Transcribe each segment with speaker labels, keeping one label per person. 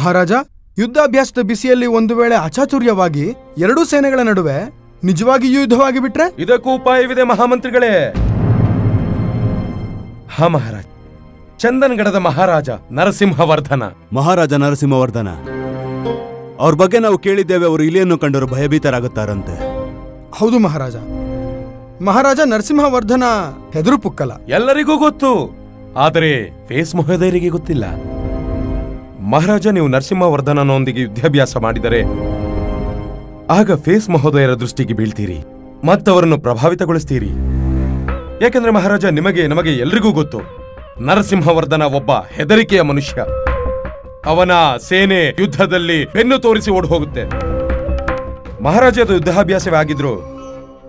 Speaker 1: ಮಹಾರಾಜ, ಯುದ್ಧಾಭ್ಯಾಸದ ಬಿಸಿಯಲ್ಲಿ ಒಂದು ವೇಳೆ ಅಚಾತುರ್ಯವಾಗಿ ಎರಡೂ ಸೇನೆಗಳ ನಡುವೆ ನಿಜವಾಗಿಯೂ ಯುದ್ಧವಾಗಿ ಬಿಟ್ರೆ?
Speaker 2: ಇದಕ್ಕೂ ಉಪಾಯವಿದೆ ಮಹಾಮಂತ್ರಿಗಳೇ. ಹಾ ಮಹಾರಾಜ, ಚಂದನ್ಗಢದ ಮಹಾರಾಜ ನರಸಿಂಹವರ್ಧನ.
Speaker 3: ಮಹಾರಾಜ ನರಸಿಂಹವರ್ಧನ ಅವ್ರ ಬಗ್ಗೆ ನಾವು ಕೇಳಿದ್ದೇವೆ. ಅವರು ಇಲಿಯನ್ನು ಕಂಡರು ಭಯಭೀತರಾಗುತ್ತಾರಂತೆ.
Speaker 1: ಹೌದು ಮಹಾರಾಜ. ಮಹಾರಾಜ ನರಸಿಂಹವರ್ಧನ ಹೆದರು ಪುಕ್ಕಲ
Speaker 2: ಎಲ್ಲರಿಗೂ ಗೊತ್ತು, ಆದರೆ ಫೇಸ್ ಮಹೋದಯರಿಗೆ ಗೊತ್ತಿಲ್ಲ. ಮಹಾರಾಜ, ನೀವು ನರಸಿಂಹವರ್ಧನನೊಂದಿಗೆ ಯುದ್ಧಾಭ್ಯಾಸ ಮಾಡಿದರೆ ಆಗ ಫೇಸ್ ಮಹೋದಯರ ದೃಷ್ಟಿಗೆ ಬೀಳ್ತೀರಿ ಮತ್ತವರನ್ನು ಪ್ರಭಾವಿತಗೊಳಿಸ್ತೀರಿ. ಯಾಕೆಂದ್ರೆ ಮಹಾರಾಜ, ನಮಗೆ ಎಲ್ರಿಗೂ ಗೊತ್ತು, ನರಸಿಂಹವರ್ಧನ ಒಬ್ಬ ಹೆದರಿಕೆಯ ಮನುಷ್ಯ. ಅವನ ಸೇನೆ ಯುದ್ಧದಲ್ಲಿ ಬೆನ್ನು ತೋರಿಸಿ ಓಡಿ ಹೋಗುತ್ತೆ. ಮಹಾರಾಜ, ಅದು ಯುದ್ಧಾಭ್ಯಾಸವೇ ಆಗಿದ್ರು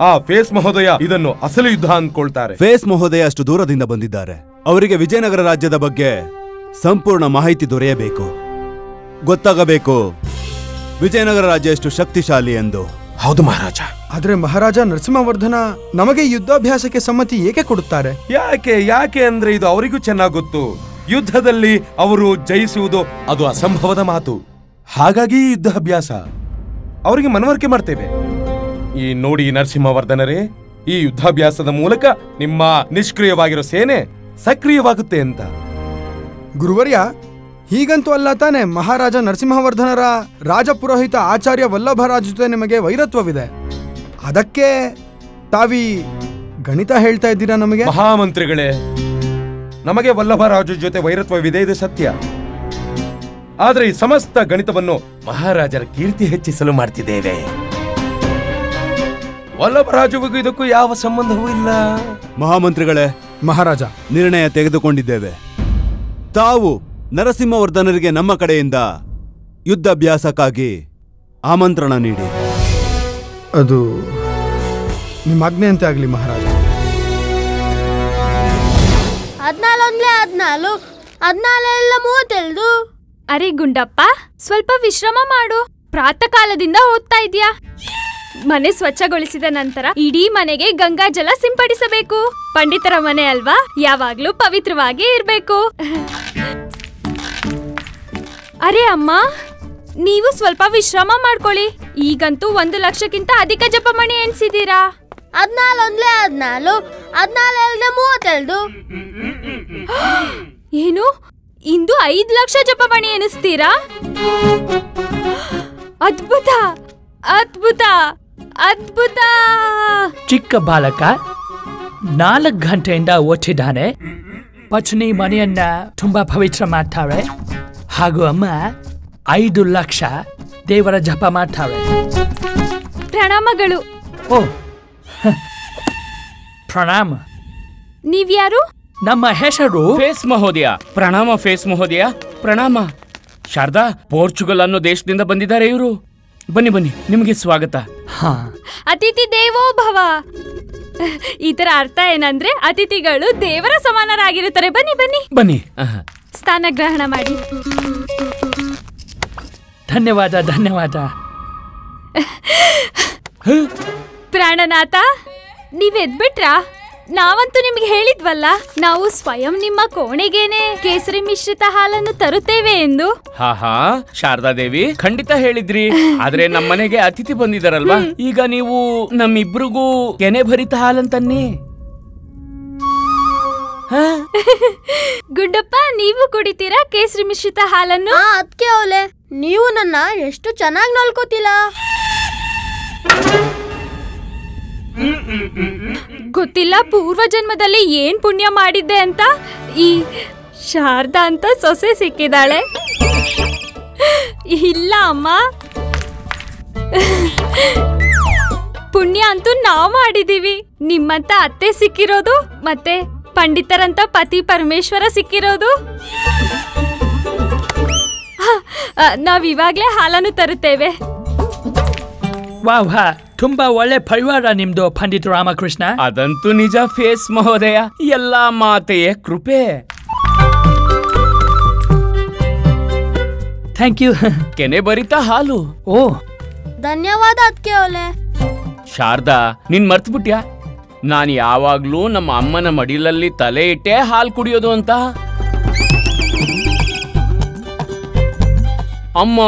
Speaker 2: ಆ ಫೇಸ್ ಮಹೋದಯ ಇದನ್ನು ಅಸಲು ಯುದ್ಧ ಅಂದ್ಕೊಳ್ತಾರೆ.
Speaker 3: ಫೇಸ್ ಮಹೋದಯ ಅಷ್ಟು ದೂರದಿಂದ ಬಂದಿದ್ದಾರೆ. ಅವರಿಗೆ ವಿಜಯನಗರ ರಾಜ್ಯದ ಬಗ್ಗೆ ಸಂಪೂರ್ಣ ಮಾಹಿತಿ ದೊರೆಯಬೇಕು, ಗೊತ್ತಾಗಬೇಕು ವಿಜಯನಗರ ರಾಜ್ಯ ಎಷ್ಟು ಶಕ್ತಿಶಾಲಿ ಎಂದು.
Speaker 2: ಹೌದು ಮಹಾರಾಜ.
Speaker 1: ಆದ್ರೆ ಮಹಾರಾಜ, ನರಸಿಂಹವರ್ಧನ ನಮಗೆ ಯುದ್ಧಾಭ್ಯಾಸಕ್ಕೆ ಸಮ್ಮತಿ ಏಕೆ ಕೊಡುತ್ತಾರೆ?
Speaker 2: ಯಾಕೆ ಅಂದ್ರೆ ಇದು ಅವರಿಗೂ ಚೆನ್ನಾಗಿ ಗೊತ್ತು. ಯುದ್ಧದಲ್ಲಿ ಅವರು ಜಯಿಸುವುದು ಅದು ಅಸಂಭವದ ಮಾತು. ಹಾಗಾಗಿ ಯುದ್ಧಾಭ್ಯಾಸ ಅವರಿಗೆ ಮನವರಿಕೆ ಮಾಡ್ತೇವೆ. ಈ ನೋಡಿ ನರಸಿಂಹವರ್ಧನರೇ, ಈ ಯುದ್ಧಾಭ್ಯಾಸದ ಮೂಲಕ ನಿಮ್ಮ ನಿಷ್ಕ್ರಿಯವಾಗಿರೋ ಸೇನೆ ಸಕ್ರಿಯವಾಗುತ್ತೆ ಅಂತ.
Speaker 1: ಗುರುವರ್ಯ, ಹೀಗಂತೂ ಅಲ್ಲ ತಾನೆ? ಮಹಾರಾಜ ನರಸಿಂಹವರ್ಧನರ ರಾಜಪುರೋಹಿತ ಆಚಾರ್ಯ ವಲ್ಲಭರಾಜ ಜೊತೆ ನಿಮಗೆ ವೈರತ್ವವಿದೆ. ಅದಕ್ಕೆ ತಾವಿ ಗಣಿತ ಹೇಳ್ತಾ ಇದ್ದೀರಾ ನಮಗೆ?
Speaker 2: ಮಹಾಮಂತ್ರಿಗಳೇ, ನಮಗೆ ವಲ್ಲಭರಾಜ ಜೊತೆ ವೈರತ್ವವಿದೆ, ಇದು ಸತ್ಯ. ಆದ್ರೆ ಈ ಸಮಸ್ತ ಗಣಿತವನ್ನು ಮಹಾರಾಜರ ಕೀರ್ತಿ ಹೆಚ್ಚಿಸಲು ಮಾಡ್ತಿದ್ದೇವೆ. ವಲ್ಲಭರಾಜವಿಗೂ ಇದಕ್ಕೂ ಯಾವ ಸಂಬಂಧವೂ ಇಲ್ಲ.
Speaker 3: ಮಹಾಮಂತ್ರಿಗಳೇ,
Speaker 1: ಮಹಾರಾಜ,
Speaker 3: ನಿರ್ಣಯ ತೆಗೆದುಕೊಂಡಿದ್ದೇವೆ. ತಾವು ನರಸಿಂಹವರ್ಧನರಿಗೆ ನಮ್ಮ ಕಡೆಯಿಂದ ಯುದ್ಧಾಭ್ಯಾಸಕ್ಕಾಗಿ ಆಮಂತ್ರಣ ನೀಡಿ.
Speaker 1: ಅದು ನಿಮ್ಮ ಆಜ್ಞೆಯಂತೆ ಆಗಲಿ ಮಹಾರಾಜ.
Speaker 4: 14
Speaker 5: ಅರೆ ಗುಂಡಪ್ಪ, ಸ್ವಲ್ಪ ವಿಶ್ರಮ ಮಾಡು. ಪ್ರಾತಃ ಕಾಲದಿಂದ ಓದ್ತಾ ಇದ್ಯಾ. ಮನೆ ಸ್ವಚ್ಛಗೊಳಿಸಿದ ನಂತರ ಇಡೀ ಮನೆಗೆ ಗಂಗಾ ಜಲ ಸಿಂಪಡಿಸಬೇಕು. ಪಂಡಿತರ ಮನೆ ಅಲ್ವಾ, ಯಾವಾಗ್ಲೂ ಪವಿತ್ರವಾಗಿ ಇರ್ಬೇಕು. ಅರೆ ಅಮ್ಮ, ನೀವು ಸ್ವಲ್ಪ ವಿಶ್ರಮ ಮಾಡ್ಕೊಳ್ಳಿ. ಈಗಂತೂ 1 ಲಕ್ಷಕ್ಕಿಂತ ಅಧಿಕ ಜಪಮಣಿ ಎಣಿಸಿದೀರಾ.
Speaker 4: 14
Speaker 5: ಏನು, ಇಂದು 5 ಲಕ್ಷ ಜಪಮಣಿ ಎನಿಸ್ತೀರಾ? ಅದ್ಭುತ ಅದ್ಭುತ ಅದ್ಭುತ.
Speaker 6: ಚಿಕ್ಕ ಬಾಲಕ 4 ಗಂಟೆಯಿಂದ ಓದಿದ್ದಾನೆ. ಪತ್ನಿ ಮನೆಯನ್ನ ತುಂಬಾ ಪವಿತ್ರ ಮಾಡ್ತಾರೆ. ಹಾಗೂ ಅಮ್ಮ 5 ಲಕ್ಷ ದೇವರ ಜಪ ಮಾಡ್ತಾರೆ.
Speaker 5: ಪ್ರಣಾಮಗಳು.
Speaker 6: ಓ, ಪ್ರಣಾಮ.
Speaker 5: ನೀವ್ಯಾರು?
Speaker 6: ನಮ್ಮ ಹೆಸರು
Speaker 7: ಫೇಸ್ ಮಹೋದಯ. ಪ್ರಣಾಮ ಫೇಸ್ ಮಹೋದಯ, ಪ್ರಣಾಮ. ಶಾರದಾ, ಪೋರ್ಚುಗಲ್ ಅನ್ನೋ ದೇಶದಿಂದ ಬಂದಿದ್ದಾರೆ ಇವರು. ಬನ್ನಿ ಬನ್ನಿ, ನಿಮಗೆ ಸ್ವಾಗತ.
Speaker 6: ಹಾ,
Speaker 5: ಅತಿಥಿ ದೇವೋ ಭವ. ಇದರ ಅರ್ಥ ಏನಂದ್ರೆ ಅತಿಥಿಗಳು ದೇವರ ಸಮಾನರಾಗಿರುತ್ತಾರೆ. ಬನ್ನಿ ಬನ್ನಿ
Speaker 7: ಬನ್ನಿ,
Speaker 5: ಸ್ಥಾನ ಗ್ರಹಣ ಮಾಡಿ.
Speaker 6: ಧನ್ಯವಾದ ಧನ್ಯವಾದ.
Speaker 5: ಪ್ರಾಣನಾಥ, ನೀವ್ ಎದ್ಬಿಟ್ರಾ? ನಾವಂತೂ ನಿಮ್ಗೆ ಹೇಳಿದ್ವಲ್ಲ, ನಾವು ಸ್ವಯಂ ನಿಮ್ಮ ಕೋಣೆಗೇನೆ ಕೇಸರಿ ಮಿಶ್ರಿತ ಹಾಲನ್ನು ತರುತ್ತೇವೆ ಎಂದು.
Speaker 7: ಹಾ, ಶಾರದಾ ದೇವಿ, ಖಂಡಿತ ಹೇಳಿದ್ರಿ. ಆದ್ರೆ ನಮ್ಮನೆಗೆ ಅತಿಥಿ ಬಂದಿದಾರಲ್ವಾ, ಈಗ ನೀವು ನಮ್ಮಿಬ್ರಿಗೂ ಕೆನೆ ಭರಿತ ಹಾಲಂತನ್ನಿ.
Speaker 5: ಗುಡ್ಡಪ್ಪ, ನೀವು ಕುಡಿತೀರಾ ಕೇಸರಿ ಮಿಶ್ರಿತ ಹಾಲನ್ನು?
Speaker 4: ಅದಕ್ಕೆ ಅವಳೆ, ನೀವು ನನ್ನ ಎಷ್ಟು ಚೆನ್ನಾಗಿ ನೋಡ್ಕೋತಿಲ್ಲ.
Speaker 5: ಗೊತ್ತಿಲ್ಲ ಪೂರ್ವ ಜನ್ಮದಲ್ಲಿ ಏನ್ ಪುಣ್ಯ ಮಾಡಿದ್ದೆ ಅಂತ. ಈ ಶಾರದಾ ಅಂತ ಸೊಸೆ ಸಿಕ್ಕಿದಾಳೆ. ಇಲ್ಲ ಅಮ್ಮ, ಪುಣ್ಯ ಅಂತೂ ನಾವ್ ಮಾಡಿದೀವಿ. ನಿಮ್ಮಂತ ಅತ್ತೆ ಸಿಕ್ಕಿರೋದು, ಮತ್ತೆ ಪಂಡಿತರಂತ ಪತಿ ಪರಮೇಶ್ವರ ಸಿಕ್ಕಿರೋದು. ನಾವ್ ಇವಾಗ್ಲೇ ಹಾಲನ್ನು ತರುತ್ತೇವೆ.
Speaker 6: ವಾಹ್, ತುಂಬಾ ಒಳ್ಳೆ ಪರಿವಾರ ನಿಮ್ದು ಪಂಡಿತ ರಾಮಕೃಷ್ಣ.
Speaker 7: ಅದಂತೂ ನಿಜ ಫೇಸ್ ಮಹೋದಯ, ಎಲ್ಲಾ ಮಾತೆಯ ಕೃಪೆ.
Speaker 6: Thank you.
Speaker 7: ಕೆನೆ ಭರಿತ ಹಾಲು.
Speaker 6: ಓ,
Speaker 4: ಧನ್ಯವಾದ ಅದಕ್ಕೆ ಅವಳೆ.
Speaker 7: ಶಾರದಾ, ನೀನ್ ಮರ್ತು ಬಿಟ್ಯಾ? ನಾನು ಯಾವಾಗ್ಲೂ ನಮ್ಮ ಅಮ್ಮನ ಮಡಿಲಲ್ಲಿ ತಲೆ ಇಟ್ಟೆ ಹಾಲು ಕುಡಿಯೋದು ಅಂತ. ಅಮ್ಮ.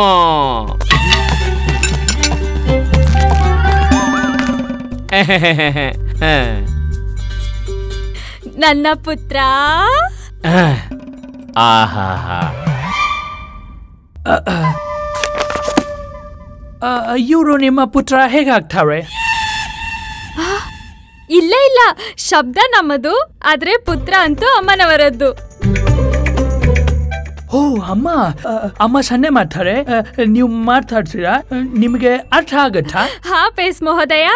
Speaker 5: ನನ್ನ ಪುತ್ರ.
Speaker 7: ಆಹಾ.
Speaker 6: ಇವರು ನಿಮ್ಮ ಪುತ್ರ ಹೇಗಾಗ್ತಾರೆ?
Speaker 5: ಇಲ್ಲ ಇಲ್ಲ, ಶಬ್ದ ನಮ್ಮದು, ಆದ್ರೆ ಪುತ್ರ ಅಂತೂ ಅಮ್ಮನವರದ್ದು.
Speaker 6: ಓ ಅಮ್ಮ, ಅಮ್ಮ ಸನ್ನೆ ಮಾಡ್ತಾರೆ, ನೀವು ಮಾತಾಡ್ತೀರಾ? ನಿಮಗೆ ಅರ್ಥ ಆಗತ್ತಾ?
Speaker 5: ಹಾ ಪೇಸ್ ಮಹೋದಯ.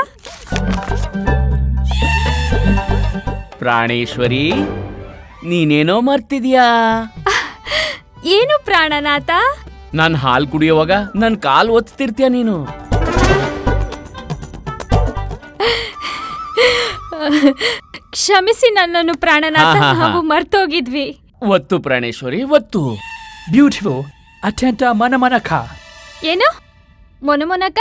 Speaker 7: ಪ್ರಾಣೇಶ್ವರಿ, ನೀನೇನೋ ಮರ್ತಿದ್ಯಾ?
Speaker 5: ಏನು ಪ್ರಾಣನಾಥ?
Speaker 7: ನಾನ್ ಹಾಲು ಕುಡಿಯುವಾಗ ನನ್ ಕಾಲ್ ಒತ್ತಿರ್ತೀಯ ನೀನು.
Speaker 5: ಕ್ಷಮಿಸಿ ನನ್ನನ್ನು ಪ್ರಾಣನಾಥ, ನಾವು ಮರ್ತೋಗಿದ್ವಿ.
Speaker 7: ಒತ್ತು ಪ್ರಾಣೇಶ್ವರಿ, ಒತ್ತು.
Speaker 6: ಬ್ಯೂಟಿಫುಲ್, ಅತ್ಯಂತ ಮನಮನಕ.
Speaker 5: ಏನು ಮೊನಮೊನಕ?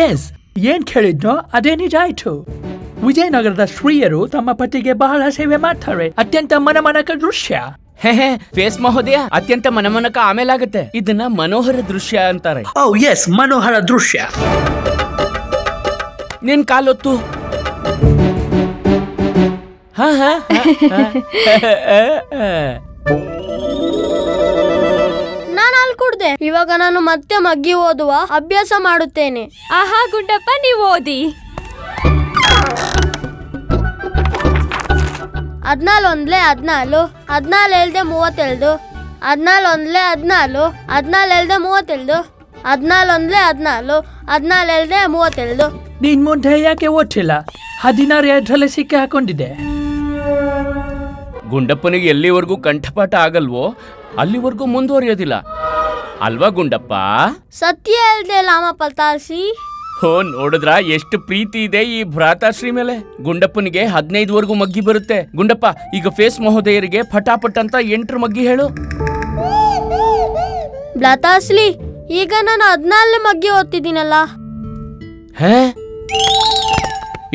Speaker 6: ಎಸ್, ಏನ್ ಕೇಳಿದ್ನೋ ಅದೇ ನಿಜ ಆಯ್ತು. ವಿಜಯನಗರದ ಸ್ತ್ರೀಯರು ತಮ್ಮ ಪತಿಗೆ ಬಹಳ ಸೇವೆ ಮಾಡ್ತಾರೆ. ಅತ್ಯಂತ ಮನಮನಕ ದೃಶ್ಯ.
Speaker 7: ಫೇಸ್ ಮಹೋದಯ, ಅತ್ಯಂತ ಮನಮನಕ ಆಮೇಲಾಗತ್ತೆ. ಇದನ್ನ ಮನೋಹರ ದೃಶ್ಯ ಅಂತಾರೆ.
Speaker 6: ಓ ಎಸ್, ಮನೋಹರ ದೃಶ್ಯ.
Speaker 7: ನಿನ್ ಕಾಲೊತ್ತು.
Speaker 4: ನಾನು ಹಾಲು ಕುಡ್ದೆ. ಇವಾಗ ನಾನು ಮತ್ತೆ ಮಗ್ಗಿ ಓದುವ ಅಭ್ಯಾಸ ಮಾಡುತ್ತೇನೆ.
Speaker 5: ಆಹಾ ಗುಂಡಪ್ಪ, ನೀವು ಓದಿ.
Speaker 4: 14 1 14, 14 7 32, 14 1 14, 14 7 32, 14 1 14, 14 7 32.
Speaker 6: ನೀನ್ ಮುಂದೆ ಯಾಕೆ ಓದ್ತಿಲ್ಲ? 16 ಸಿಕ್ಕಿ ಹಾಕೊಂಡಿದೆ.
Speaker 7: ಗುಂಡಪ್ಪನಿಗೆ ಎಲ್ಲಿವರೆಗೂ ಕಂಠಪಾಠ ಆಗಲ್ವೋ ಅಲ್ಲಿವರೆಗೂ ಮುಂದುವರಿಯೋದಿಲ್ಲ ಅಲ್ವಾ ಗುಂಡಪ್ಪ?
Speaker 4: ಸತ್ಯ ಹೇಳ್ದೆ ಲಾಮ ಪಲ್ತಾಸಿ.
Speaker 7: ಹೋ, ನೋಡಿದ್ರ ಎಷ್ಟು ಪ್ರೀತಿ ಇದೆ ಈ ಭ್ರಾತಾಶ್ರೀ ಮೇಲೆ. ಗುಂಡಪ್ಪನಿಗೆ 15ವರೆಗೂ ಮಗ್ಗಿ ಬರುತ್ತೆ. ಗುಂಡಪ್ಪ, ಈಗ ಫೇಸ್ ಮಹೋದಯರಿಗೆ ಫಟಾಫಟ್ ಅಂತ 8 ಮಗ್ಗಿ ಹೇಳು.
Speaker 4: ಬ್ಲಾತಾಸ್ಲಿ, ಈಗ ನಾನು 14 ಮಗ್ಗಿ ಓದ್ತಿದ್ದೀನಲ್ಲ.
Speaker 7: ಹೇ,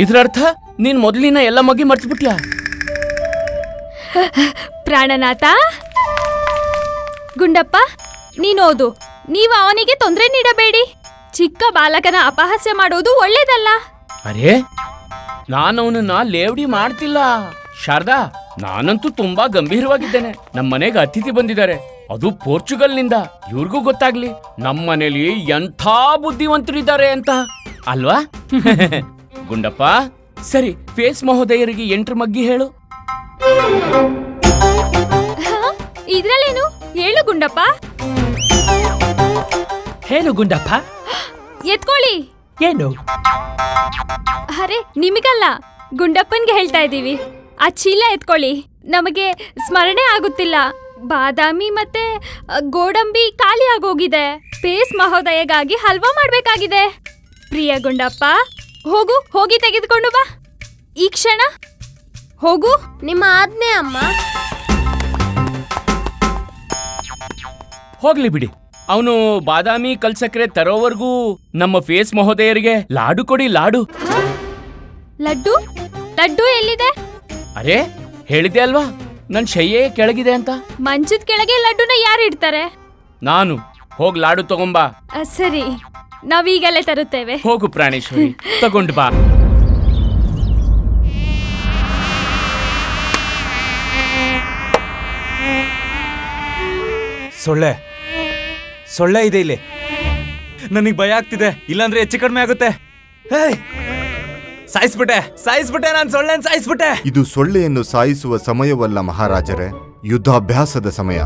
Speaker 7: ಇದ್ರ ಅರ್ಥ ನೀನ್ ಮೊದಲಿನ ಎಲ್ಲ ಮಗ್ಗಿ ಮರ್ತ್ಬಿಟ್ಯಾ?
Speaker 5: ಪ್ರಾಣನಾಥ, ಗುಂಡಪ್ಪ ನೀನೋದು. ನೀವು ಅವನಿಗೆ ತೊಂದರೆ ನೀಡಬೇಡಿ. ಚಿಕ್ಕ ಬಾಲಕನ ಅಪಹಾಸ್ಯ ಮಾಡೋದು ಒಳ್ಳೇದಲ್ಲ.
Speaker 7: ಅರೇ, ನಾನವನನ್ನ ಲೇವಡಿ ಮಾಡ್ತಿಲ್ಲ ಶಾರದಾ. ನಾನಂತೂ ತುಂಬಾ ಗಂಭೀರವಾಗಿದ್ದೇನೆ. ನಮ್ಮನೆಗೆ ಅತಿಥಿ ಬಂದಿದ್ದಾರೆ, ಅದು ಪೋರ್ಚುಗಲ್ನಿಂದ. ಇವ್ರಿಗೂ ಗೊತ್ತಾಗ್ಲಿ ನಮ್ಮನೇಲಿ ಎಂಥ ಬುದ್ಧಿವಂತರಿದ್ದಾರೆ ಅಂತ, ಅಲ್ವಾ? ಗುಂಡಪ್ಪ, ಸರಿ, ಫೇಸ್ ಮಹೋದಯರಿಗೆ 8 ಮಗ್ಗಿ ಹೇಳು.
Speaker 5: ಇದ್ರಲ್ಲೇನು? ಹೇಳು ಗುಂಡಪ್ಪ.
Speaker 6: ಹೇಳು ಗುಂಡಪ್ಪ.
Speaker 5: ಎತ್ಕೊಳ್ಳಿ.
Speaker 6: ಏನು?
Speaker 5: ಅರೆ, ನಿಮಗಲ್ಲ, ಗುಂಡಪ್ಪನ್ಗೆ ಹೇಳ್ತಾ ಇದ್ದೀವಿ. ಆ ಚೀಲ ಎತ್ಕೊಳ್ಳಿ. ನಮಗೆ ಸ್ಮರಣೆ ಆಗುತ್ತಿಲ್ಲ. ಬಾದಾಮಿ ಮತ್ತೆ ಗೋಡಂಬಿ ಖಾಲಿ ಆಗೋಗಿದೆ. ಪೇಸ್ ಮಹೋದಯಗಾಗಿ ಹಲ್ವಾ ಮಾಡ್ಬೇಕಾಗಿದೆ. ಪ್ರಿಯ ಗುಂಡಪ್ಪ, ಹೋಗಿ ತೆಗೆದುಕೊಂಡು ಬಾ ಈ ಕ್ಷಣ. ಹೋಗು.
Speaker 4: ನಿಮ್ಮ ಆಜ್ಞೆ ಅಮ್ಮ.
Speaker 7: ಹೋಗ್ಲಿ ಬಿಡಿ. ಅವನು ಬಾದಾಮಿ ಕಲ್ಸಕ್ರೆ ತರೋವರೆಗೂ ನಮ್ಮ ಫೇಸ್ ಮಹೋದಯರಿಗೆ ಲಾಡು ಕೊಡಿ, ಲಾಡು.
Speaker 5: ಲಡ್ಡು ಎಲ್ಲಿದೆ?
Speaker 7: ಅರೆ, ಹೇಳಿದೆ ಅಲ್ವಾ ನನ್ ಶಯ್ಯೇ ಕೆಳಗಿದೆ ಅಂತ.
Speaker 5: ಮಂಚದ ಕೆಳಗೆ ಲಡ್ಡುನ ಯಾರು ಇಡ್ತಾರೆ?
Speaker 7: ನಾನು. ಹೋಗ್ ಲಾಡು ತಗೊಂಬಾ.
Speaker 5: ಸರಿ, ನಾವೀಗಲೇ ತರುತ್ತೇವೆ.
Speaker 7: ಹೋಗು ಪ್ರಾಣೇಶ್ವರಿ, ತಗೊಂಡು ಬಾ.
Speaker 8: ಸೊಳ್ಳೆ ಇದೆ ಇಲ್ಲಿ. ನನಗೆ ಭಯ ಆಗ್ತಿದೆ, ಇಲ್ಲಾಂದ್ರೆ ಹೆಚ್ಚು ಕಡಿಮೆ ಆಗುತ್ತೆ. ಸಾಯಿಸ್ಬಿಟ್ಟೆ ನಾನು ಸೊಳ್ಳೆನ ಸಾಯಿಸ್ಬಿಟ್ಟೆ.
Speaker 9: ಇದು ಸೊಳ್ಳೆಯನ್ನು ಸಾಯಿಸುವ ಸಮಯವಲ್ಲ ಮಹಾರಾಜರೇ, ಯುದ್ಧಾಭ್ಯಾಸದ ಸಮಯ.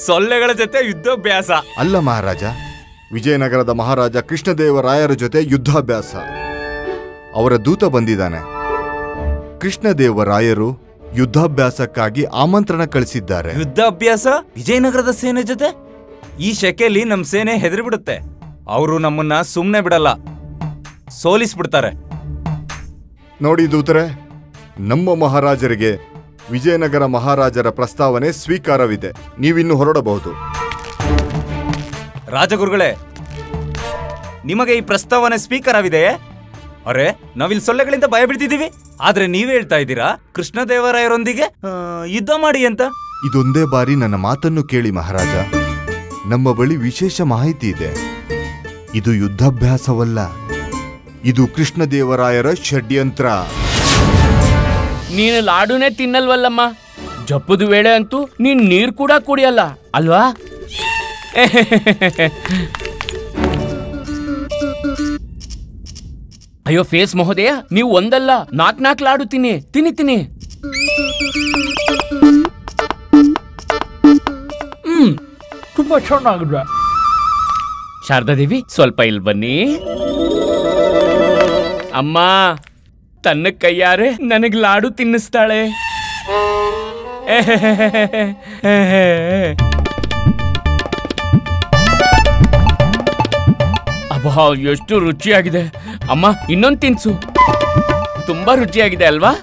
Speaker 8: ಸೊಳ್ಳೆಗಳ ಜೊತೆ ಯುದ್ಧಾಭ್ಯಾಸ
Speaker 9: ಅಲ್ಲ ಮಹಾರಾಜ, ವಿಜಯನಗರದ ಮಹಾರಾಜ ಕೃಷ್ಣದೇವರಾಯರ ಜೊತೆ ಯುದ್ಧಾಭ್ಯಾಸ. ಅವರ ದೂತ ಬಂದಿದ್ದಾನೆ. ಕೃಷ್ಣದೇವರಾಯರು ಯುದ್ಧಾಭ್ಯಾಸಕ್ಕಾಗಿ ಆಮಂತ್ರಣ ಕಳಿಸಿದ್ದಾರೆ.
Speaker 8: ಯುದ್ಧಾಭ್ಯಾಸ ವಿಜಯನಗರದ ಸೇನೆ ಜೊತೆ? ಈ ಶೆಕೆಯಲ್ಲಿ ನಮ್ ಸೇನೆ ಹೆದರಿ ಬಿಡುತ್ತೆ. ಅವರು ನಮ್ಮನ್ನ ಸುಮ್ನೆ ಬಿಡಲ್ಲ, ಸೋಲಿಸ್ಬಿಡ್ತಾರೆ.
Speaker 9: ನೋಡಿ ದೂತರೆ, ನಮ್ಮ ಮಹಾರಾಜರಿಗೆ ವಿಜಯನಗರ ಮಹಾರಾಜರ ಪ್ರಸ್ತಾವನೆ ಸ್ವೀಕಾರವಿದೆ. ನೀವಿನ್ನು ಹೊರಡಬಹುದು.
Speaker 8: ರಾಜಗುರುಗಳೇ, ನಿಮಗೆ ಈ ಪ್ರಸ್ತಾವನೆ ಸ್ವೀಕಾರವಿದೆಯೇ? ಅರೆ, ನಾವಿಲ್ಲಿ ಸೊಳ್ಳೆಗಳಿಂದ ಭಯ ಬೀಳ್ತಿದ್ದೀವಿ, ಆದ್ರೆ ನೀವೇ ಹೇಳ್ತಾ ಇದ್ದೀರಾ ಕೃಷ್ಣದೇವರಾಯರೊಂದಿಗೆ ಯುದ್ಧ ಮಾಡಿ ಅಂತ.
Speaker 9: ಇದೊಂದೇ ಬಾರಿ ನನ್ನ ಮಾತನ್ನು ಕೇಳಿ ಮಹಾರಾಜ. ನಮ್ಮ ಬಳಿ ವಿಶೇಷ ಮಾಹಿತಿ ಇದೆ. ಇದು ಯುದ್ಧಾಭ್ಯಾಸವಲ್ಲ, ಇದು ಕೃಷ್ಣದೇವರಾಯರ ಷಡ್ಯಂತ್ರ.
Speaker 7: ನೀನು ಲಾಡುನೇ ತಿನ್ನಲ್ವಲ್ಲಮ್ಮ, ಜಪ್ಪದ ವೇಳೆ ಅಂತೂ ನೀನ್ ನೀರ್ ಕೂಡ ಕುಡಿಯಲ್ಲ ಅಲ್ವಾ? ಅಯ್ಯೋ ಫೇಸ್ ಮಹೋದಯ, ನೀವು ಒಂದಲ್ಲ 4 ಲಾಡು ತಿನ್ನಿ.
Speaker 6: ತುಂಬಾ ಚೆನ್ನಾಗಿದೆ.
Speaker 7: ಶಾರದಾದೇವಿ ಸ್ವಲ್ಪ ಇಲ್ಲಿ ಬನ್ನಿ. ಅಮ್ಮ ತನ್ನ ಕೈಯಾರೆ ನನಗ್ ಲಾಡು ತಿನ್ನಿಸ್ತಾಳೆ. ಅಬ್ಬಾ ಎಷ್ಟು ರುಚಿಯಾಗಿದೆ ಅಮ್ಮ, ಇನ್ನೊಂದು ತಿನ್ಸು. ತುಂಬಾ ರುಚಿಯಾಗಿದೆ ಅಲ್ವಾ?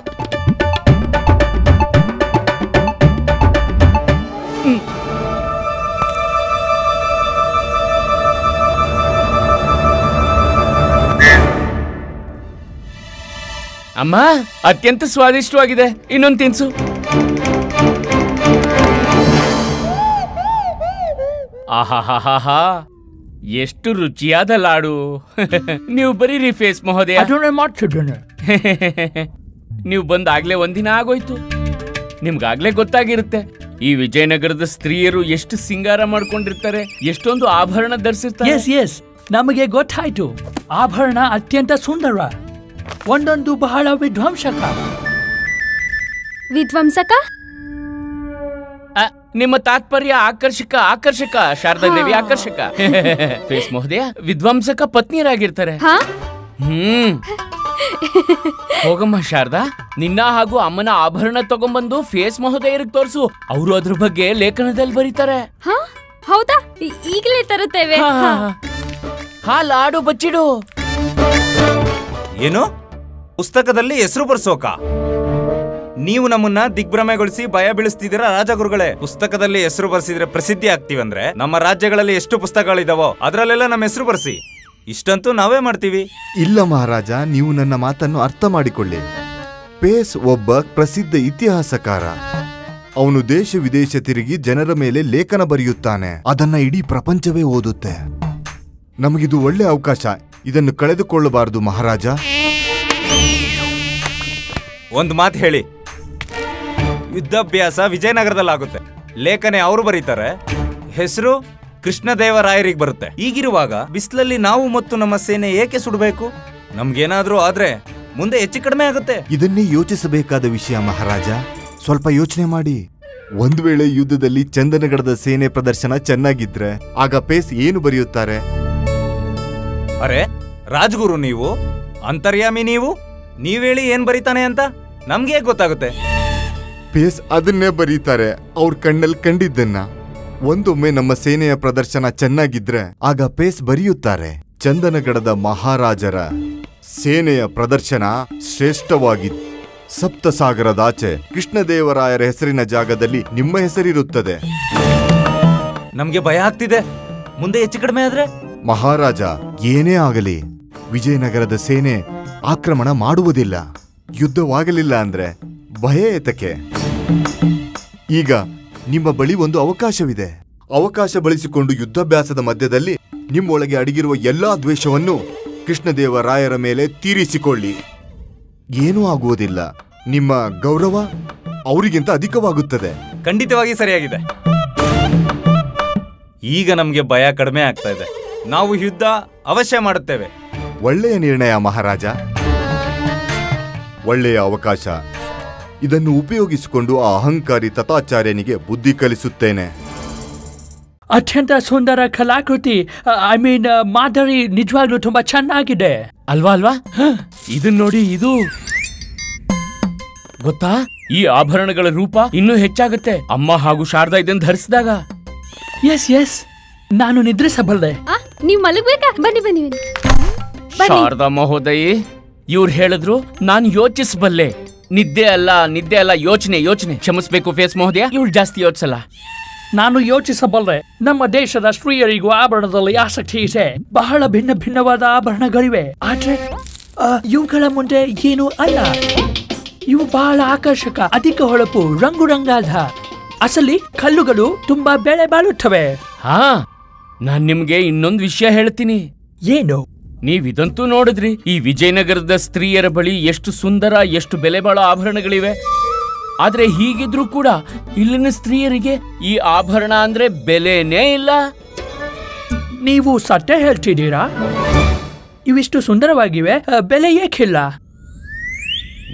Speaker 7: ಅಮ್ಮ ಅತ್ಯಂತ ಸ್ವಾದಿಷ್ಟವಾಗಿದೆ, ಇನ್ನೊಂದು ತಿನ್ಸು. ಆಹಾಹಾಹಾ, ಎಷ್ಟು ರುಚಿಯಾದ ಲಾಡು. ನೀವು ಬರೀರಿ ಫೇಸ್ ಮಹೋದಯ.
Speaker 6: ಅದನ್ನೇ ಮಾಡ್ತಿದ್ದೇನೆ.
Speaker 7: ನೀವು ಬಂದಾಗ್ಲೇ ಒಂದಿನ ಆಗೋಯ್ತು. ನಿಮ್ಗಾಗ್ಲೇ ಗೊತ್ತಾಗಿರುತ್ತೆ ಈ ವಿಜಯನಗರದ ಸ್ತ್ರೀಯರು ಎಷ್ಟು ಸಿಂಗಾರ ಮಾಡ್ಕೊಂಡಿರ್ತಾರೆ, ಎಷ್ಟೊಂದು ಆಭರಣ ಧರಿಸಿರ್ತಾರೆ.
Speaker 6: ಎಸ್ ನಮಗೆ ಗೊತ್ತಾಯ್ತು. ಆಭರಣ ಅತ್ಯಂತ ಸುಂದರ, ಒಂದೊಂದು ಬಹಳ ವಿಧ್ವಂಸಕ.
Speaker 7: ನಿಮ್ಮ ತಾತ್ಪರ್ಯ ಆಕರ್ಷಕ ಶಾರದಾದೇವಿ, ಆಕರ್ಷಕ. ಫೇಸ್ ಮಹೋದಯ ವಿಧ್ವಂಸಕ ಪತ್ನಿಯರಾಗಿರ್ತಾರೆ. ಹೋಗಮ್ಮ ಶಾರದಾ, ನಿನ್ನ ಹಾಗೂ ಅಮ್ಮನ ಆಭರಣ ತಗೊಂಡ್ಬಂದು ಫೇಸ್ ಮಹೋದಯರಿಗೆ ತೋರಿಸು. ಅವರು ಅದ್ರ ಬಗ್ಗೆ ಲೇಖನದಲ್ಲಿ ಬರೀತಾರೆ.
Speaker 5: ಹೌದಾ? ಈಗಲೇ ತರುತ್ತೇವೆ.
Speaker 7: ಲಾಡು ಬಚ್ಚಿಡು.
Speaker 8: ಏನು ಪುಸ್ತಕದಲ್ಲಿ ಹೆಸರು ಬರ್ಸೋಕ? ನೀವು ನಮ್ಮನ್ನ ದಿಗ್ಭ್ರಮೆಗೊಳಿಸಿ ಭಯ ಬೀಳಿಸ್ತಿದ್ದೀರಾ ರಾಜಗುರುಗಳೇ. ಪುಸ್ತಕದಲ್ಲಿ ಹೆಸರು ಬರ್ಸಿದ್ರೆ ಪ್ರಸಿದ್ಧಿ ಆಗ್ತೀವಂದ್ರೆ ನಮ್ಮ ರಾಜ್ಯಗಳಲ್ಲಿ ಎಷ್ಟು ಪುಸ್ತಕಗಳಿದಾವೋ ಅದರಲ್ಲೆಲ್ಲ ನಮ್ಮ ಹೆಸರು ಬರ್ಸಿ. ಇಷ್ಟಂತೂ ನಾವೇ ಮಾಡ್ತೀವಿ.
Speaker 9: ಇಲ್ಲ ಮಹಾರಾಜ, ನೀವು ನನ್ನ ಮಾತನ್ನು ಅರ್ಥ ಮಾಡಿಕೊಳ್ಳಿ. ಪೇಸ್ ಒಬ್ಬ ಪ್ರಸಿದ್ಧ ಇತಿಹಾಸಕಾರ. ಅವನು ದೇಶ ವಿದೇಶ ತಿರುಗಿ ಜನರ ಮೇಲೆ ಲೇಖನ ಬರೆಯುತ್ತಾನೆ. ಅದನ್ನ ಇಡೀ ಪ್ರಪಂಚವೇ ಓದುತ್ತೆ. ನಮಗಿದು ಒಳ್ಳೆ ಅವಕಾಶ, ಇದನ್ನು ಕಳೆದುಕೊಳ್ಳಬಾರದು ಮಹಾರಾಜ.
Speaker 8: ಒಂದು ಮಾತು ಹೇಳಿ, ಯುದ್ಧಾಭ್ಯಾಸ ವಿಜಯನಗರದಲ್ಲಾಗುತ್ತೆ, ಲೇಖನೆ ಅವರು ಬರೀತಾರೆ, ಹೆಸರು ಕೃಷ್ಣದೇವರಾಯರಿಗೆ ಬರುತ್ತೆ. ಈಗಿರುವಾಗ ಬಿಸಿಲಲ್ಲಿ ನಾವು ಮತ್ತು ನಮ್ಮ ಸೇನೆ ಏಕೆ ಸುಡಬೇಕು? ನಮ್ಗೇನಾದ್ರೂ ಆದ್ರೆ ಮುಂದೆ ಹೆಚ್ಚು ಕಡಿಮೆ ಆಗುತ್ತೆ.
Speaker 9: ಇದನ್ನೇ ಯೋಚಿಸಬೇಕಾದ ವಿಷಯ ಮಹಾರಾಜ. ಸ್ವಲ್ಪ ಯೋಚನೆ ಮಾಡಿ. ಒಂದು ವೇಳೆ ಯುದ್ಧದಲ್ಲಿ ಚಂದನಗಡದ ಸೇನೆ ಪ್ರದರ್ಶನ ಚೆನ್ನಾಗಿದ್ರೆ ಆಗ ಪೇಸ್ ಏನು ಬರೆಯುತ್ತಾರೆ?
Speaker 8: ಅರೆ ರಾಜಗುರು ನೀವು, ಅಂತರ್ಯಾಮಿ ನೀವು, ನೀವೇಳಿ ಏನ್ ಬರೀತಾನೆ ಅಂತ ನಮ್ಗೆ ಗೊತ್ತಾಗುತ್ತೆ.
Speaker 9: ಪೇಸ್ ಅದನ್ನೇ ಬರೀತಾರೆ, ಅವ್ರ ಕಣ್ಣಲ್ಲಿ ಕಂಡಿದ್ದನ್ನ. ಒಂದೊಮ್ಮೆ ನಮ್ಮ ಸೇನೆಯ ಪ್ರದರ್ಶನ ಚೆನ್ನಾಗಿದ್ರೆ ಆಗ ಪೇಸ್ ಬರೆಯುತ್ತಾರೆ, ಚಂದನಗಡದ ಮಹಾರಾಜರ ಸೇನೆಯ ಪ್ರದರ್ಶನ ಶ್ರೇಷ್ಠವಾಗಿತ್ತು. ಸಪ್ತಸಾಗರದಾಚೆ ಕೃಷ್ಣದೇವರಾಯರ ಹೆಸರಿನ ಜಾಗದಲ್ಲಿ ನಿಮ್ಮ ಹೆಸರಿರುತ್ತದೆ.
Speaker 8: ನಮ್ಗೆ ಭಯ ಆಗ್ತಿದೆ, ಮುಂದೆ ಹೆಚ್ಚು ಕಡಿಮೆ ಆದ್ರೆ?
Speaker 9: ಮಹಾರಾಜ, ಏನೇ ಆಗಲಿ ವಿಜಯನಗರದ ಸೇನೆ ಆಕ್ರಮಣ ಮಾಡುವುದಿಲ್ಲ. ಯುದ್ಧವಾಗಲಿಲ್ಲ ಅಂದ್ರೆ ಭಯ ಏತಕ್ಕೆ? ಈಗ ನಿಮ್ಮ ಬಳಿ ಒಂದು ಅವಕಾಶವಿದೆ. ಅವಕಾಶ ಬಳಸಿಕೊಂಡು ಯುದ್ಧಾಭ್ಯಾಸದ ಮಧ್ಯದಲ್ಲಿ ನಿಮ್ಮೊಳಗೆ ಅಡಗಿರುವ ಎಲ್ಲಾ ದ್ವೇಷವನ್ನು ಕೃಷ್ಣದೇವರಾಯರ ಮೇಲೆ ತೀರಿಸಿಕೊಳ್ಳಿ. ಏನೂ ಆಗುವುದಿಲ್ಲ. ನಿಮ್ಮ ಗೌರವ ಅವರಿಗಿಂತ ಅಧಿಕವಾಗುತ್ತದೆ.
Speaker 8: ಖಂಡಿತವಾಗಿ ಸರಿಯಾಗಿದೆ. ಈಗ ನಮ್ಗೆ ಭಯ ಕಡಿಮೆ ಆಗ್ತಾ ಇದೆ. ನಾವು ಯುದ್ಧ ಅವಶ್ಯ ಮಾಡುತ್ತೇವೆ.
Speaker 9: ಒಳ್ಳೆಯ ನಿರ್ಣಯ ಮಹಾರಾಜ, ಒಳ್ಳೆಯ ಅವಕಾಶ. ಇದನ್ನು ಉಪಯೋಗಿಸಿಕೊಂಡು ಆ ಅಹಂಕಾರಿ ತಥಾಚಾರ್ಯನಿಗೆ ಬುದ್ಧಿ ಕಲಿಸುತ್ತೇನೆ.
Speaker 6: ಅತ್ಯಂತ ಸುಂದರ ಕಲಾಕೃತಿ, ಮಾದರಿ ನಿಜವಾಗ್ಲೂ ತುಂಬಾ ಚೆನ್ನಾಗಿದೆ.
Speaker 7: ಅಲ್ವಾ? ಇದನ್ನ ನೋಡಿ, ಇದು ಗೊತ್ತಾ, ಈ ಆಭರಣಗಳ ರೂಪ ಇನ್ನೂ ಹೆಚ್ಚಾಗುತ್ತೆ ಅಮ್ಮ ಹಾಗೂ ಶಾರದಾ ಇದನ್ನು ಧರಿಸಿದಾಗ.
Speaker 6: ಎಸ್ ನಾನು ನಿದ್ರಿಸಬಲ್ಲೆ.
Speaker 5: ನೀವು ಮಲಗಬೇಕಾ? ಬನ್ನಿ.
Speaker 7: ಶಾರದಾ ಮಹೋದಯಿ, ಇವ್ರು ಹೇಳಿದ್ರು ನಾನು ಯೋಚಿಸಬಲ್ಲೆ. ನಿದ್ದೆ ಅಲ್ಲ ಯೋಚನೆ. ಕ್ಷಮಿಸ್ಬೇಕು ಫೇಸ್ ಮಹೋದಯ, ಇವಳು ಜಾಸ್ತಿ ಯೋಚಿಸಲ್ಲ.
Speaker 6: ನಾನು ಯೋಚಿಸಬಲ್ಲೆ. ನಮ್ಮ ದೇಶದ ಸ್ತ್ರೀಯರಿಗೂ ಆಭರಣದಲ್ಲಿ ಆಸಕ್ತಿ ಇದೆ. ಬಹಳ ಭಿನ್ನವಾದ ಆಭರಣಗಳಿವೆ. ಆದ್ರೆ ಇವುಗಳ ಮುಂದೆ ಏನೂ ಅಲ್ಲ. ಇವು ಬಹಳ ಆಕರ್ಷಕ, ಅಧಿಕ ಹೊಳಪು, ರಂಗಾದ. ಅಸಲಿ ಕಲ್ಲುಗಳು ತುಂಬಾ ಬೆಲೆ ಬಾಳುತ್ತವೆ.
Speaker 7: ಹಾ, ನಾನ್ ನಿಮ್ಗೆ ಇನ್ನೊಂದು ವಿಷಯ ಹೇಳ್ತೀನಿ.
Speaker 6: ಏನು?
Speaker 7: ನೀವಿದಂತೂ ನೋಡಿದ್ರಿ, ಈ ವಿಜಯನಗರದ ಸ್ತ್ರೀಯರ ಬಳಿ ಎಷ್ಟು ಸುಂದರ, ಎಷ್ಟು ಬೆಲೆ ಬಾಳೋ ಆಭರಣಗಳಿವೆ. ಆದ್ರೆ ಹೀಗಿದ್ರೂ ಕೂಡ ಇಲ್ಲಿನ ಸ್ತ್ರೀಯರಿಗೆ ಈ ಆಭರಣ ಅಂದ್ರೆ ಬೆಲೆನೇ ಇಲ್ಲ.
Speaker 6: ನೀವು ಸತ್ಯ ಹೇಳ್ತಿದ್ದೀರಾ? ಇವಿಷ್ಟು ಸುಂದರವಾಗಿವೆ, ಬೆಲೆ ಏಕಿಲ್ಲ?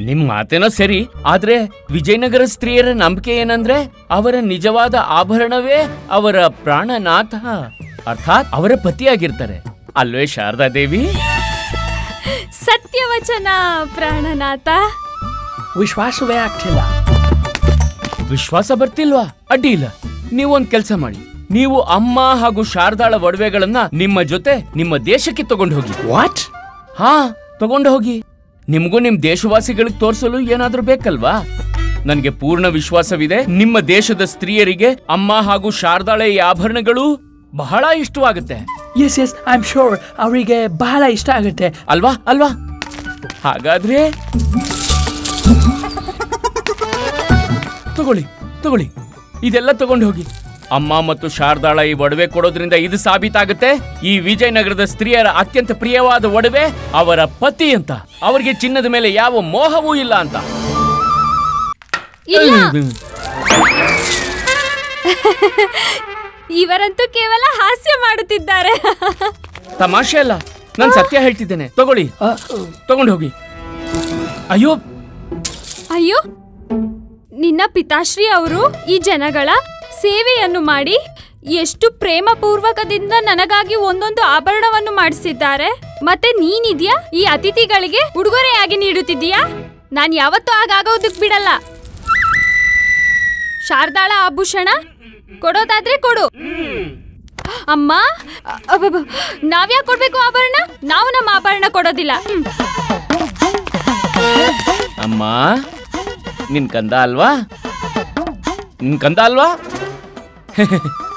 Speaker 7: ನಿಮ್ ಮಾತೇನೋ ಸರಿ, ಆದ್ರೆ ವಿಜಯನಗರ ಸ್ತ್ರೀಯರ ನಂಬಿಕೆ ಏನಂದ್ರೆ ಅವರ ನಿಜವಾದ ಆಭರಣವೇ ಅವರ ಪ್ರಾಣನಾಥ, ಅರ್ಥಾತ್ ಅವರ ಪತಿಯಾಗಿರ್ತಾರೆ. ಅಲ್ವೇ ಶಾರದಾ ದೇವಿ?
Speaker 5: ಸತ್ಯವಚನ ಪ್ರಾಣನಾಥ.
Speaker 6: ವಿಶ್ವಾಸವೇ ಆಗ್ತಿಲ್ಲ.
Speaker 7: ವಿಶ್ವಾಸ ಬರ್ತಿಲ್ವಾ? ಅಡ್ಡಿ ಇಲ್ಲ, ನೀವೊಂದ್ ಕೆಲ್ಸ ಮಾಡಿ. ನೀವು ಅಮ್ಮ ಹಾಗೂ ಶಾರದಾಳ ಒಡವೆಗಳನ್ನ ನಿಮ್ಮ ಜೊತೆ ನಿಮ್ಮ ದೇಶಕ್ಕೆ ತಗೊಂಡು ಹೋಗಿ.
Speaker 6: ವಾಟ್?
Speaker 7: ಹಾ, ತಗೊಂಡು ಹೋಗಿ. ನಿಮ್ಗೂ ನಿಮ್ ದೇಶವಾಸಿಗಳಿಗೆ ತೋರಿಸಲು ಏನಾದ್ರೂ ಬೇಕಲ್ವಾ? ನನಗೆ ಪೂರ್ಣ ವಿಶ್ವಾಸವಿದೆ, ನಿಮ್ಮ ದೇಶದ ಸ್ತ್ರೀಯರಿಗೆ ಅಮ್ಮ ಹಾಗೂ ಶಾರದಾಳ ಈ ಆಭರಣಗಳು ಬಹಳ ಇಷ್ಟವಾಗುತ್ತೆ.
Speaker 6: Yes yes, I am sure ಅವರಿಗೆ ಬಹಳ ಇಷ್ಟ ಆಗುತ್ತೆ.
Speaker 7: ಅಲ್ವಾ ಅಲ್ವಾ? ಹಾಗಾದ್ರೆ ತಗೊಳ್ಳಿ ತಗೊಳ್ಳಿ, ಇದೆಲ್ಲ ತಗೊಂಡು ಹೋಗಿ. ಅಮ್ಮ ಮತ್ತು ಶಾರದಾಳ ಈ ಒಡವೆ ಕೊಡೋದ್ರಿಂದ ಇದು ಸಾಬೀತಾಗುತ್ತೆ, ಈ ವಿಜಯನಗರದ ಸ್ತ್ರೀಯರ ಅತ್ಯಂತ ಪ್ರಿಯವಾದ ಒಡವೆ ಅವರ ಪತಿ ಅಂತ, ಅವರಿಗೆ ಚಿನ್ನದ ಮೇಲೆ ಯಾವ ಮೋಹವೂ ಇಲ್ಲ ಅಂತ.
Speaker 5: ಇವರಂತೂ ಕೇವಲ ಹಾಸ್ಯ ಮಾಡುತ್ತಿದ್ದಾರೆ.
Speaker 7: ತಮಾಷೆ ಅಲ್ಲ, ನಾನು ಸತ್ಯ ಹೇಳ್ತಿದ್ದೇನೆ. ತಗೊಳ್ಳಿ, ತಗೊಂಡು ಹೋಗಿ. ಅಯ್ಯೋ
Speaker 5: ಅಯ್ಯೋ, ನಿನ್ನ ಪಿತಾಶ್ರೀ ಅವರು ಈ ಜನಗಳ ಸೇವೆಯನ್ನು ಮಾಡಿ ಎಷ್ಟು ಪ್ರೇಮ ಪೂರ್ವಕದಿಂದ ನನಗಾಗಿ ಒಂದೊಂದು ಆಭರಣವನ್ನು ಮಾಡಿಸಿದ್ದಾರೆ. ಮತ್ತೆ ನೀನಿದ್ಯಾ ಈ ಅತಿಥಿಗಳಿಗೆ ಉಡುಗೊರೆಯಾಗಿ ನೀಡುತ್ತಿದ್ದೀಯಾ? ನಾನು ಯಾವತ್ತೂ ಆಗೋದಕ್ಕೆ ಬಿಡಲ್ಲ. ಶಾರದಾಳ ಆಭೂಷಣ ಕೊಡೋದಾದ್ರೆ ಕೊಡು. ಅಮ್ಮ, ನಾವ್ಯಾಕೆ ಕೊಡ್ಬೇಕು ಆಭರಣ? ನಾವು ನಮ್ಮ ಆಭರಣ ಕೊಡೋದಿಲ್ಲ.
Speaker 7: ಅಮ್ಮ, ನಿನ್ ಕಂದ ಅಲ್ವಾ? ನಿನ್ ಕಂದ ಅಲ್ವಾ?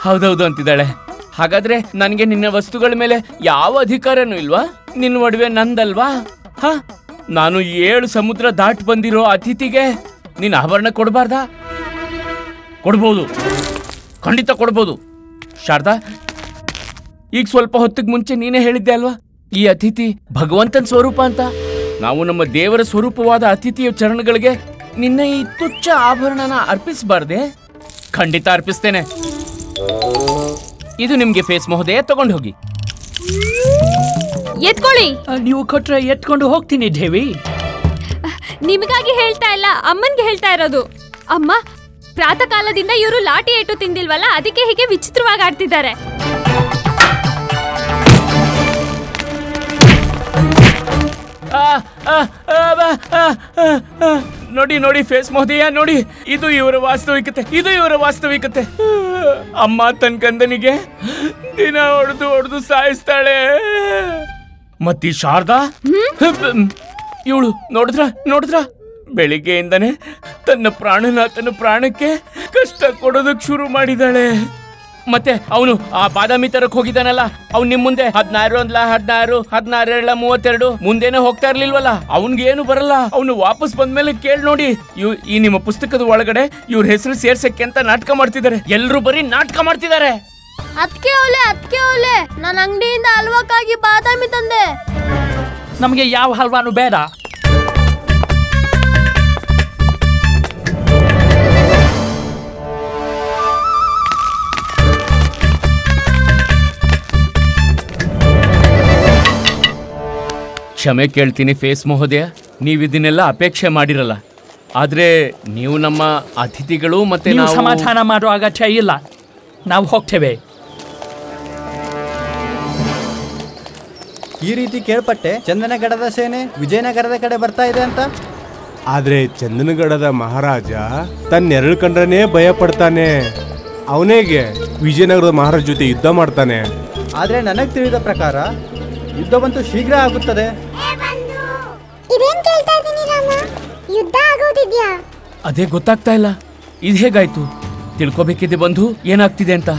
Speaker 7: ಹೌದೌದು ಅಂತಿದ್ದಾಳೆ. ಹಾಗಾದ್ರೆ ನನಗೆ ನಿನ್ನ ವಸ್ತುಗಳ ಮೇಲೆ ಯಾವ ಅಧಿಕಾರನೂ ಇಲ್ವಾ? ನಿನ್ನ ಒಡವೆ ನಂದಲ್ವಾ? ಹ, ನಾನು 7 ಸಮುದ್ರ ದಾಟ್ ಬಂದಿರೋ ಅತಿಥಿಗೆ ನಿನ್ನ ಆಭರಣ ಕೊಡಬಾರ್ದಾ? ಕೊಡ್ಬೋದು, ಖಂಡಿತ ಕೊಡ್ಬೋದು. ಶಾರದಾ, ಈಗ ಸ್ವಲ್ಪ ಹೊತ್ತಿಗೆ ಮುಂಚೆ ನೀನೇ ಹೇಳಿದ್ದೆ ಅಲ್ವಾ, ಈ ಅತಿಥಿ ಭಗವಂತನ ಸ್ವರೂಪ ಅಂತ. ನಾವು ನಮ್ಮ ದೇವರ ಸ್ವರೂಪವಾದ ಅತಿಥಿಯ ಚರಣಗಳಿಗೆ ನಿನ್ನ ಈ ತುಚ್ಛ ಆಭರಣನ ಅರ್ಪಿಸಬಾರ್ದೆ? ಖಂಡಿತ ಅರ್ಪಿಸ್ತೇನೆ. ಇದು ನಿಮ್ಗೆ ಫೇಸ್ ಮಹೋದಯ, ತಗೊಂಡು ಹೋಗಿ.
Speaker 5: ಎತ್ಕೊಳ್ಳಿ.
Speaker 6: ನೀವು ಕೊಟ್ರೆ ಎತ್ಕೊಂಡು ಹೋಗ್ತೀನಿ ದೇವಿ.
Speaker 5: ನಿಮಗಾಗಿ ಹೇಳ್ತಾ ಇಲ್ಲ, ಅಮ್ಮನ್ಗೆ ಹೇಳ್ತಾ ಇರೋದು. ಅಮ್ಮ, ಪ್ರಾತಃ ಕಾಲದಿಂದ ಇವರು ಲಾಠಿ ಏಟು ತಿಂದಿಲ್ವಲ್ಲ, ಅದಕ್ಕೆ ಹೀಗೆ ವಿಚಿತ್ರವಾಗಿ ಆಡ್ತಿದ್ದಾರೆ.
Speaker 7: ನೋಡಿ ನೋಡಿ ಫೇಸ್ ಮಹೋದಯ, ನೋಡಿ, ಇದು ಇವರ ವಾಸ್ತವಿಕತೆ, ಇದು ಇವರ ವಾಸ್ತವಿಕತೆ. ಅಮ್ಮ ತನ್ನ ಕಂದನಿಗೆ ದಿನ ಹೊಡೆದು ಸಾಯಿಸ್ತಾಳೆ. ಮತ್ತಿ ಶಾರದಾ, ಇವಳು ನೋಡಿದ್ರ ಬೆಳಿಗ್ಗೆಯಿಂದನೇ ತನ್ನ ಪ್ರಾಣಕ್ಕೆ ಕಷ್ಟ ಕೊಡೋದಕ್ ಶುರು ಮಾಡಿದಾಳೆ. ಮತ್ತೆ ಅವನು ಆ ಬಾದಾಮಿ ತರಕ್ ಹೋಗಿದ್ದಾನಲ್ಲ, ಅವ್ನು ನಿಮ್ ಮುಂದೆ 16 ಅಂದ್ಲ, 16, 16 32 ಮುಂದೇನೆ ಹೋಗ್ತಾ ಇರ್ಲಿಲ್ವಲ್ಲ, ಅವನ್ಗೇನು ಬರಲ್ಲ. ಅವನು ವಾಪಸ್ ಬಂದ್ಮೇಲೆ ಕೇಳಿ ನೋಡಿ, ಈ ನಿಮ್ಮ ಪುಸ್ತಕದ ಒಳಗಡೆ ಇವ್ರ ಹೆಸರು ಸೇರ್ಸಕ್ಕೆ ಅಂತ ನಾಟಕ ಮಾಡ್ತಿದ್ದಾರೆ. ಎಲ್ರು ಬರೀ ನಾಟಕ ಮಾಡ್ತಿದ್ದಾರೆ.
Speaker 4: ಅದಕ್ಕೆ ಅವಳೆ ನನ್ನ ಅಂಗಡಿಯಿಂದ ಹಲ್ವಕ್ಕಾಗಿ ಬಾದಾಮಿ ತಂದೆ.
Speaker 6: ನಮಗೆ ಯಾವ ಹಲ್ವಾನು ಬೇಡ.
Speaker 7: ಕ್ಷಮೆ ಕೇಳ್ತೀನಿ ಫೇಸ್ ಮಹೋದಯ, ನೀವಿದನ್ನೆಲ್ಲ ಅಪೇಕ್ಷೆ ಮಾಡಿರಲ್ಲ. ಆದ್ರೆ ನೀವು ನಮ್ಮ ಅತಿಥಿಗಳು, ಮತ್ತೆ ನಾವು
Speaker 6: ಸಮಾಧಾನ ಮಾಡೋ ಅಗತ್ಯ ಇಲ್ಲ, ನಾವು ಹೋಗ್ತೇವೆ.
Speaker 10: ಈ ರೀತಿ ಕೇಳ್ಪಟ್ಟೆ ಚಂದನಗಡದ ಸೇನೆ ವಿಜಯನಗರದ ಕಡೆ ಬರ್ತಾ ಇದೆ ಅಂತ.
Speaker 11: ಆದ್ರೆ ಚಂದನಗಡದ ಮಹಾರಾಜ ತನ್ನೆರಳು ಕಂಡ್ರನೇ ಭಯ ಪಡ್ತಾನೆ. ಅವನೇಗೆ ವಿಜಯನಗರದ ಮಹಾರಾಜ ಜೊತೆ ಯುದ್ಧ ಮಾಡ್ತಾನೆ.
Speaker 10: ಆದ್ರೆ ನನಗೆ ತಿಳಿದ ಪ್ರಕಾರ ಯುದ್ಧವಂತೂ ಶೀಘ್ರ ಆಗುತ್ತದೆ.
Speaker 12: ಯುದ್ಧ ಆಗೋದಿದ್ಯಾ?
Speaker 7: ಅದೇ ಗೊತ್ತಾಗ್ತಾ ಇಲ್ಲ, ಇದು ಹೇಗಾಯ್ತು? ತಿಳ್ಕೊಬೇಕಿದೆ ಬಂಧು, ಏನಾಗ್ತಿದೆ ಅಂತ.